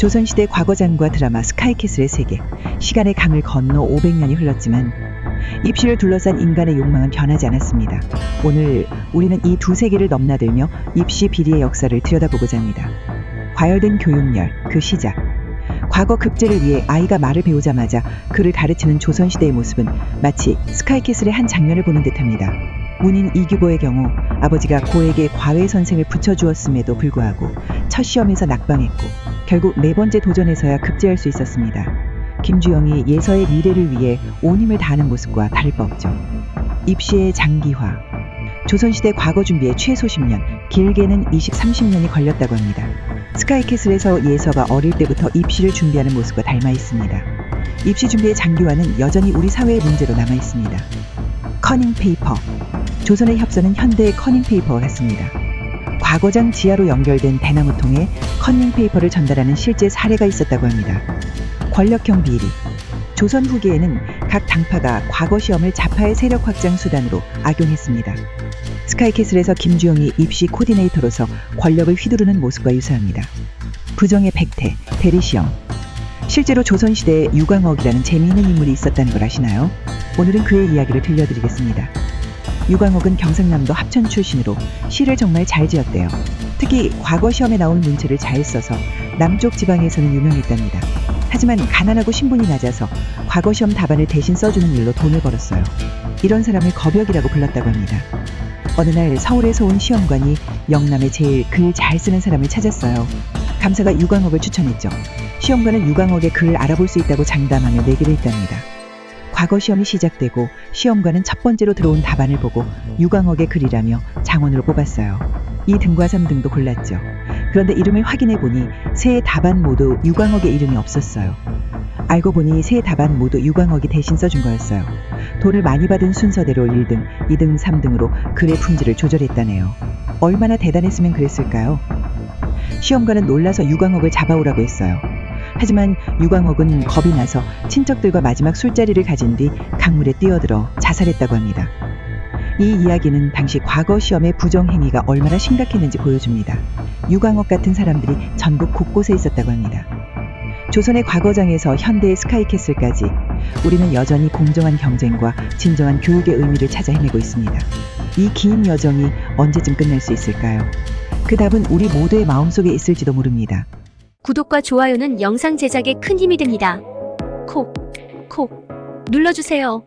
조선시대 과거장과 드라마 스카이캐슬의 세계, 시간의 강을 건너 500년이 흘렀지만 입시를 둘러싼 인간의 욕망은 변하지 않았습니다. 오늘 우리는 이 두 세계를 넘나들며 입시 비리의 역사를 들여다보고자 합니다. 과열된 교육열, 그 시작. 과거 급제를 위해 아이가 말을 배우자마자 그를 가르치는 조선시대의 모습은 마치 스카이캐슬의 한 장면을 보는 듯합니다. 문인 이규보의 경우 아버지가 고에게 과외 선생을 붙여주었음에도 불구하고 첫 시험에서 낙방했고 결국 네 번째 도전에서야 급제할 수 있었습니다. 김주영이 예서의 미래를 위해 온 힘을 다하는 모습과 다를 바 없죠. 입시의 장기화. 조선시대 과거 준비에 최소 10년, 길게는 20, 30년이 걸렸다고 합니다. 스카이캐슬에서 예서가 어릴 때부터 입시를 준비하는 모습과 닮아 있습니다. 입시 준비의 장기화는 여전히 우리 사회의 문제로 남아 있습니다. 커닝페이퍼. 조선의 협서는 현대의 커닝페이퍼와 같습니다. 과거장 지하로 연결된 대나무통에 커닝페이퍼를 전달하는 실제 사례가 있었다고 합니다. 권력형 비리. 조선 후기에는 각 당파가 과거 시험을 자파의 세력 확장 수단으로 악용했습니다. 스카이캐슬에서 김주영이 입시 코디네이터로서 권력을 휘두르는 모습과 유사합니다. 부정의 백태, 대리시험. 실제로 조선시대에 유광옥이라는 재미있는 인물이 있었다는 걸 아시나요? 오늘은 그의 이야기를 들려드리겠습니다. 유광옥은 경상남도 합천 출신으로 시를 정말 잘 지었대요. 특히 과거 시험에 나온 문체를 잘 써서 남쪽 지방에서는 유명했답니다. 하지만 가난하고 신분이 낮아서 과거 시험 답안을 대신 써주는 일로 돈을 벌었어요. 이런 사람을 거벽이라고 불렀다고 합니다. 어느 날 서울에서 온 시험관이 영남에 제일 글 잘 쓰는 사람을 찾았어요. 감사가 유광옥을 추천했죠. 시험관은 유광옥의 글을 알아볼 수 있다고 장담하며 내기를 했답니다. 과거 시험이 시작되고 시험관은 첫 번째로 들어온 답안을 보고 유광옥의 글이라며 장원으로 뽑았어요. 2등과 3등도 골랐죠. 그런데 이름을 확인해 보니 세 답안 모두 유광옥의 이름이 없었어요. 알고 보니 세 답안 모두 유광옥이 대신 써준 거였어요. 돈을 많이 받은 순서대로 1등, 2등, 3등으로 글의 품질을 조절했다네요. 얼마나 대단했으면 그랬을까요? 시험관은 놀라서 유광옥을 잡아오라고 했어요. 하지만 유광옥은 겁이 나서 친척들과 마지막 술자리를 가진 뒤 강물에 뛰어들어 자살했다고 합니다. 이 이야기는 당시 과거 시험의 부정행위가 얼마나 심각했는지 보여줍니다. 유광옥 같은 사람들이 전국 곳곳에 있었다고 합니다. 조선의 과거장에서 현대의 스카이캐슬까지 우리는 여전히 공정한 경쟁과 진정한 교육의 의미를 찾아 헤매고 있습니다. 이 긴 여정이 언제쯤 끝날 수 있을까요? 그 답은 우리 모두의 마음속에 있을지도 모릅니다. 구독과 좋아요는 영상 제작에 큰 힘이 됩니다. 콕 눌러주세요.